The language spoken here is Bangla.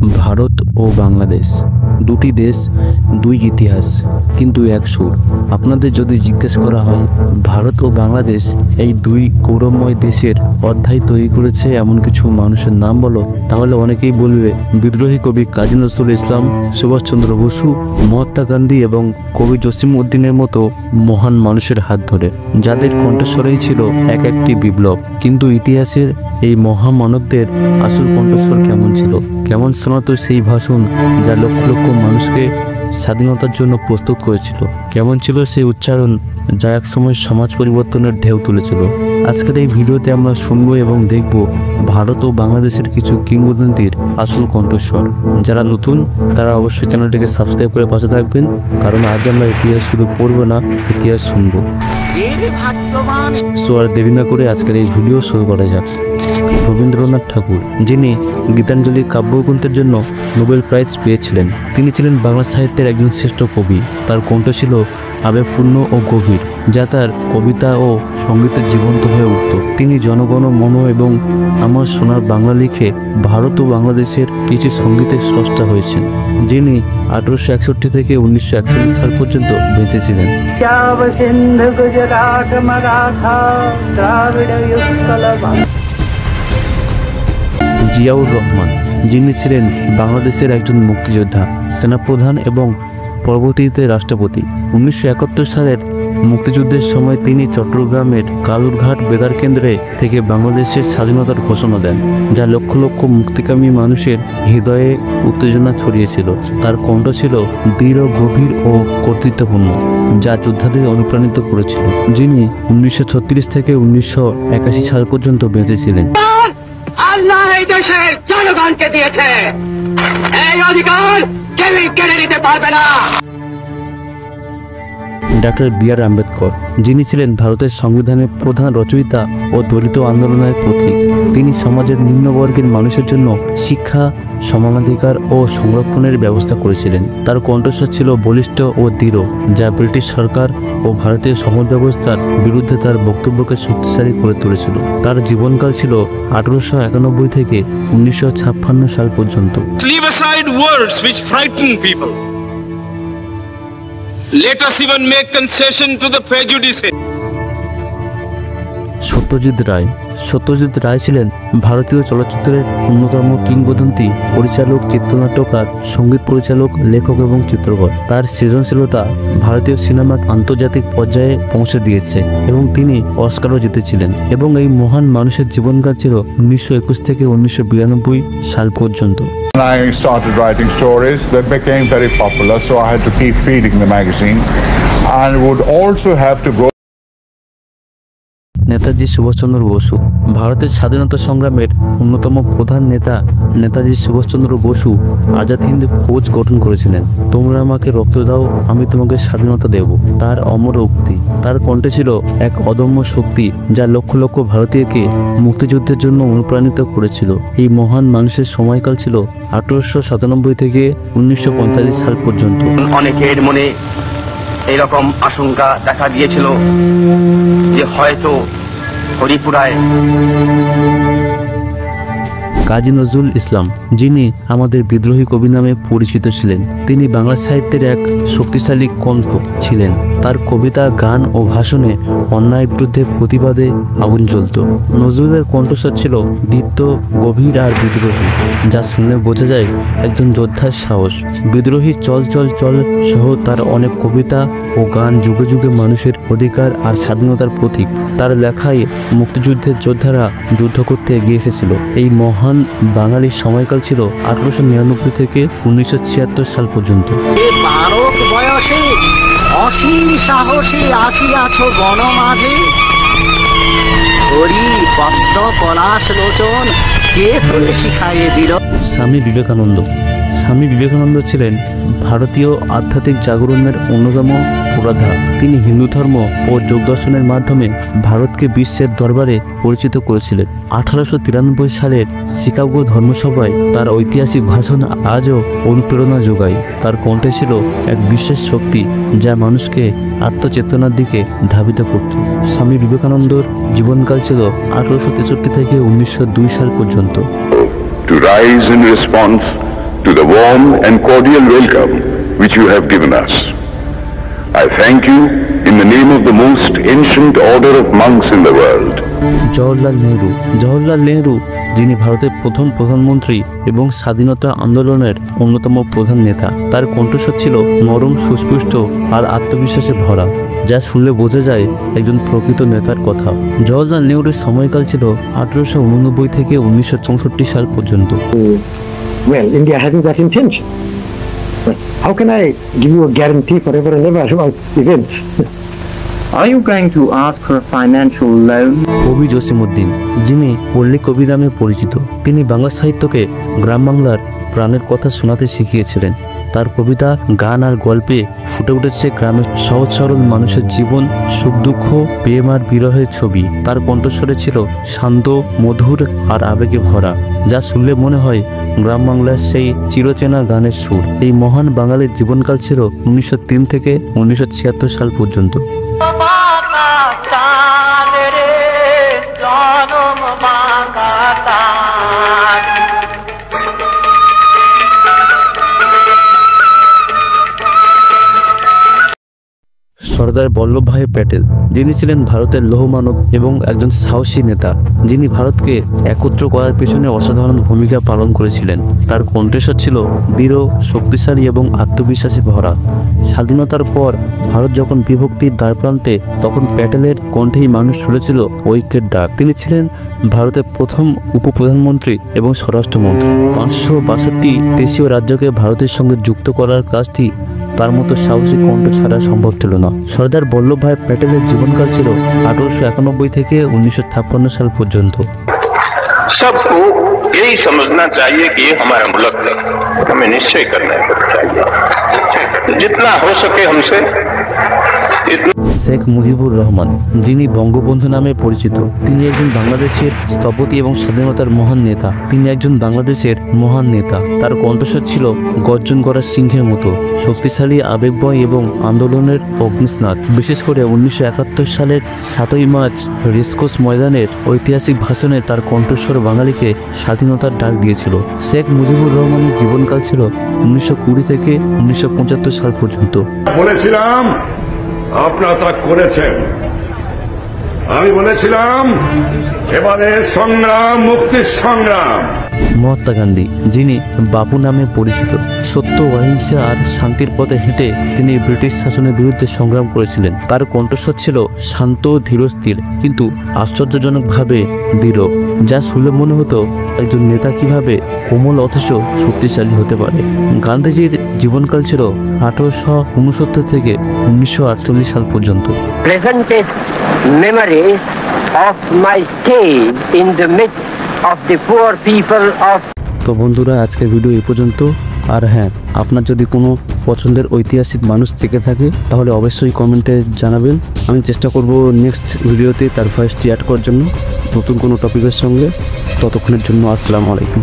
ভারত ও বাংলাদেশ, দুটি দেশ, দুই ইতিহাস, কিন্তু এক সুর। আপনাদের যদি জিজ্ঞেস করা হয় ভারত ও বাংলাদেশ এই দুই গৌরবময় দেশের অধ্যায় তৈরি করেছে এমন কিছু মানুষের নাম বলো, তাহলে অনেকেই বলবে বিদ্রোহী কবি কাজী নজরুল ইসলাম, সুভাষচন্দ্র বসু, মহাত্মা গান্ধী এবং কবি জসিম-উদ্দিনের মতো মহান মানুষের হাত ধরে, যাদের কণ্ঠস্বরেই ছিল এক একটি বিপ্লব। কিন্তু ইতিহাসের এই মহামানবদের আসল কণ্ঠস্বর কেমন ছিল? কেমন শোনাতো সেই ভাষণ যা লক্ষ লক্ষ মানুষকে স্বাধীনতার জন্য প্রস্তুত করেছিল? কেমন ছিল সেই উচ্চারণ যা একসময় সমাজ পরিবর্তনের ঢেউ তুলেছিল? আজকের এই ভিডিওতে আমরা শুনবো এবং দেখব ভারত ও বাংলাদেশের কিছু কিংবদন্তির আসল কণ্ঠস্বর। যারা নতুন তারা অবশ্যই চ্যানেলটিকে সাবস্ক্রাইব করে পাশে থাকবেন, কারণ আজ আমরা ইতিহাস শুধু পড়বো না, ইতিহাস শুনবো। সো আর দেরি না করে আজকের এই ভিডিও শুরু করা যাক। রবীন্দ্রনাথ ঠাকুর, যিনি গীতাঞ্জলি কাব্যগ্রন্থের জন্য নোবেল প্রাইজ পেয়েছিলেন, তিনি ছিলেন বাংলা সাহিত্যের একজন শ্রেষ্ঠ কবি। তার কণ্ঠ ছিল আবেগপূর্ণ ও গভীর, যা তার কবিতা ও সঙ্গীতের জীবন্ত হয়ে উঠত। তিনি জনগণ মন এবং আমার সোনার বাংলা লিখে ভারত ও বাংলাদেশের কিছু সঙ্গীতের স্রষ্টা হয়েছেন, যিনি 1861 থেকে 1941 সাল পর্যন্ত বেঁচেছিলেন। জিয়াউর রহমান, যিনি ছিলেন বাংলাদেশের একজন মুক্তিযোদ্ধা, সেনাপ্রধান এবং পরবর্তীতে রাষ্ট্রপতি। 1971 সালের মুক্তিযুদ্ধের সময় তিনি চট্টগ্রামের কালুরঘাট বেতার কেন্দ্রে থেকে বাংলাদেশের স্বাধীনতার ঘোষণা দেন, যা লক্ষ লক্ষ মুক্তিকামী মানুষের হৃদয়ে উত্তেজনা ছড়িয়েছিল। তার কণ্ঠ ছিল দৃঢ়, গভীর ও কর্তৃত্বপূর্ণ, যা যোদ্ধাদের অনুপ্রাণিত করেছিল, যিনি 1936 থেকে 1981 সাল পর্যন্ত বেঁচেছিলেন। আল্লাহ এই দেশের জনগণকে দিয়েছে, এই অধিকার কেউ কেড়ে নিতে পারবে না। Doctor B.R.. আম্বেদকর, যিনি ছিলেন ভারতের সংবিধানের প্রধান রচয়িতা ও দলিত আন্দোলনের প্রতীক। তিনি সমাজের নিম্নবর্গের মানুষের জন্য শিক্ষা, সমানাধিকার ও সংরক্ষণের ব্যবস্থা করেছিলেন। তার কণ্ঠস্বর ছিল বলিষ্ঠ ও দৃঢ়, যা ব্রিটিশ সরকার ও ভারতীয় সমাজ ব্যবস্থার বিরুদ্ধে তার বক্তব্যকে শক্তিশালী করে তুলেছিল। তার জীবনকাল ছিল 1891 থেকে 1956 সাল পর্যন্ত। Leave aside words which frighten people. Let us even make concession to the prejudices. Satyajit Ray ছিলেন ভারতীয় চলচ্চিত্রের অন্যতম কিংবদন্তি পরিচালক, চিত্রনাট্যকার, সঙ্গীত পরিচালক, লেখক এবং চিত্রকর। তার সৃজনশীলতা ভারতীয় সিনেমা আন্তর্জাতিক পর্যায়ে পৌঁছে দিয়েছে এবং তিনি অস্কারও জিতেছিলেন। এবং এই মহান মানুষের জীবনকাল ছিল 1921 থেকে 1992 সাল পর্যন্ত। I started writing stories that became very popular, so I had to keep feeding the magazine and would also have to go. Netaji Subhash Chandra Basu, ভারতের স্বাধীনতা সংগ্রামের অন্যতম প্রধান নেতা নেতাজি সুভাষচন্দ্র বসু আজাদ হিন্দ ফৌজ গঠন করেছিলেন। তোমরা আমাকে রক্ত দাও, আমি তোমাকে স্বাধীনতা দেব, তার অমর উক্তি। তার কণ্ঠে ছিল এক অদম্য শক্তি, যা লক্ষ লক্ষ ভারতীয়কে মুক্তিযুদ্ধের জন্য অনুপ্রাণিত করেছিল। এই মহান মানুষের সময়কাল ছিল 1897 থেকে 1945 সাল পর্যন্ত। অনেকের মনে এরকম আশঙ্কা দেখা দিয়েছিল যে হয়তো হরিপুরায় কাজী নজরুল ইসলাম, যিনি আমাদের বিদ্রোহী কবি নামে পরিচিত ছিলেন, তিনি বাংলা সাহিত্যের এক শক্তিশালী কণ্ঠ ছিলেন। তার কবিতা, গান ও ভাষণে অন্যায়ের বিরুদ্ধে প্রতিবাদে আগুন জ্বলত। নজরুলের কণ্ঠস্বর ছিল দীপ্ত, গভীর আর বিদ্রোহী, যা শুনলে বোঝা যায় একজন যোদ্ধার সাহস। বিদ্রোহী চল চল চল সহ তার অনেক কবিতা ও গান যুগে যুগে মানুষের অধিকার আর স্বাধীনতার প্রতীক। তার লেখায় মুক্তিযুদ্ধের যোদ্ধারা যুদ্ধ করতে এগিয়ে এসেছিল। এই মহান বাঙালির সময়কাল ছিল 1899 থেকে 1976 সাল পর্যন্ত। বারক বয়সে অসীম সাহসী আসিয়াছ গণমাঝে, হরি পদ্ম পলাশ লোচন কে তোরে শিখাইয়ে দিল। স্বামী বিবেকানন্দ ছিলেন ভারতীয় আধ্যাত্মিক জাগরণের অন্যতম পুরোধা। তিনি হিন্দু ধর্ম ও যোগ দর্শনের মাধ্যমে ভারতকে বিশ্বের দরবারে পরিচিত করেছিলেন। 1893 সালের শিকাগো ধর্মসভায় তার ঐতিহাসিক ভাষণ আজও অনুপ্রেরণা যোগায়। তার কণ্ঠে ছিল এক বিশেষ শক্তি, যা মানুষকে আত্মচেতনার দিকে ধাবিত করত। স্বামী বিবেকানন্দর জীবনকাল ছিল 1863 থেকে 1902 সাল পর্যন্ত। To rise in response to the warm and cordial welcome which you have given us. I thank you in the name of the most ancient order of monks in the world. Jawaharlal Nehru যিনি ভারতের প্রথম প্রধানমন্ত্রী এবং স্বাধীনতা আন্দোলনের অন্যতম প্রধান নেতা। তার কণ্ঠস্বর ছিল নরম, সুস্পষ্ট আর আত্মবিশ্বাসে ভরা, যা শুনলে বোঝা যায় একজন প্রকৃত নেতার কথা। জওহরলাল নেহরুর সময়কাল ছিল 1889 থেকে 1964 সাল পর্যন্ত। Well, India hasn't that intention. But how can I give you a guarantee forever and ever about events? Are you going to ask for a financial loan? কবি জসিমউদ্দিন, যিনি পল্লী কবি নামে পরিচিত, তিনি বাংলা সাহিত্যকে গ্রাম বাংলার প্রাণের কথা শোনাতে শিখিয়েছিলেন। তার কবিতা, গান আর গল্পে ফুটে উঠেছে গ্রামের সহজ সরল মানুষের জীবন, সুখ দুঃখ, প্রেম আর বিরহের ছবি। তার কণ্ঠস্বরে ছিল শান্ত, মধুর আর আবেগে ভরা, যা শুনলে মনে হয় গ্রাম বাংলার সেই চিরচেনা গানের সুর। এই মহান বাঙালির জীবনকাল ছিল 1903 থেকে 1976 সাল পর্যন্ত। সর্দার বল্লভভাই প্যাটেল, যিনি ছিলেন ভারতের লৌহমানব এবং একজন সাহসী নেতা, যিনি ভারতকে একত্র করার পেছনে অসাধারণ ভূমিকা পালন করেছিলেন। তার কণ্ঠস্বর ছিল দৃঢ়, শক্তিশালী এবং আত্মবিশ্বাসে ভরা। স্বাধীনতার পর ভারত যখন বিভক্তির দ্বারপ্রান্তে, তখন প্যাটেলের কণ্ঠেই মানুষ শুনেছিল ঐক্যের ডাক। তিনি ছিলেন ভারতের প্রথম উপপ্রধানমন্ত্রী এবং স্বরাষ্ট্রমন্ত্রী। 562টি দেশীয় রাজ্যকে ভারতের সঙ্গে যুক্ত করার কাজটি তার মতো সাহসী কণ্ঠ ছাড়া সম্ভব ছিল না। সর্দার বল্লভভাই প্যাটেলের জীবনকাল ছিল 1891 থেকে 1956 সাল পর্যন্ত। सबको यही समझना चाहिए कि ये हमारा मुल्क है, हमें निश्चय करना चाहिए जितना हो सके हमसे। শেখ মুজিবুর রহমান, যিনি বঙ্গবন্ধু নামে পরিচিত, তিনি একজন বাংলাদেশের স্থপতি এবং স্বাধীনতার মহান নেতা। তিনি একজন বাংলাদেশের মহান নেতা। তার কণ্ঠস্বর ছিল গর্জন করা সিংহের মতো, শক্তিশালী, আবেগময় এবং আন্দোলনের অগ্নিস্নাত। বিশেষ করে 1971 সালের 7ই মার্চ রেসকোর্স ময়দানের ঐতিহাসিক ভাষণে তার কণ্ঠস্বর বাঙালিকে স্বাধীনতার ডাক দিয়েছিল। শেখ মুজিবুর রহমানের জীবনকাল ছিল 1920 থেকে 1975 সাল পর্যন্ত। বলেছিলাম আপনারা তা করেছেন। আমি বলেছিলাম এবারে সংগ্রাম, মুক্তির সংগ্রাম। মহাত্মা গান্ধী, যিনি বাপু নামে পরিচিত, সত্য, অহিংসা আর শান্তির পথে হেঁটে তিনি ব্রিটিশ শাসনের বিরুদ্ধে সংগ্রাম করেছিলেন। তার কণ্ঠস্বর ছিল শান্ত, ধীরস্থির কিন্তু আশ্চর্যজনকভাবে দৃঢ়, যা শুনলে মনে হতো একজন নেতা কিভাবে কোমল অথচ শক্তিশালী হতে পারে। গান্ধীজির জীবনকাল ছিল 1869 থেকে 1948 সাল পর্যন্ত। Presented memory of my stay in the midst of the poor people of. তো বন্ধুরা, আজকের ভিডিও এই পর্যন্ত। আর হ্যাঁ, আপনার যদি কোনো পছন্দের ঐতিহাসিক মানুষ থেকে থাকে তাহলে অবশ্যই কমেন্টে জানাবেন। আমি চেষ্টা করব নেক্সট ভিডিওতে তার ভয়েসটি অ্যাড করার জন্য নতুন কোনো টপিকের সঙ্গে। ততক্ষণের জন্য আসসালামু আলাইকুম।